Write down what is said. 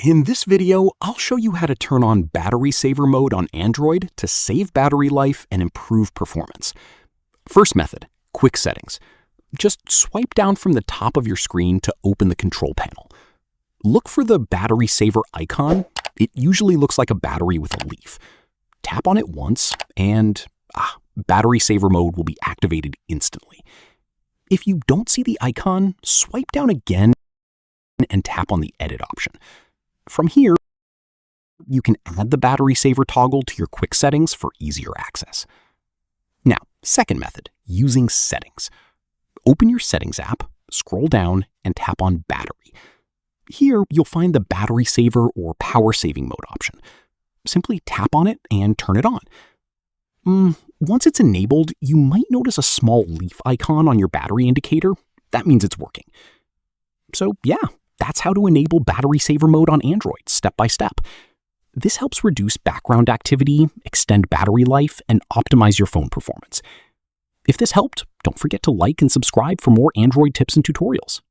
In this video, I'll show you how to turn on battery saver mode on Android to save battery life and improve performance. First method, quick settings. Just swipe down from the top of your screen to open the control panel. Look for the battery saver icon. It usually looks like a battery with a leaf. Tap on it once and battery saver mode will be activated instantly. If you don't see the icon, swipe down again and tap on the edit option. From here, you can add the battery saver toggle to your quick settings for easier access. Now, second method, using settings. Open your settings app, scroll down, and tap on battery. Here, you'll find the battery saver or power saving mode option. Simply tap on it and turn it on. Once it's enabled, you might notice a small leaf icon on your battery indicator. That means it's working. So yeah, that's how to enable battery saver mode on Android step by step. This helps reduce background activity, extend battery life, and optimize your phone performance. If this helped, don't forget to like and subscribe for more Android tips and tutorials.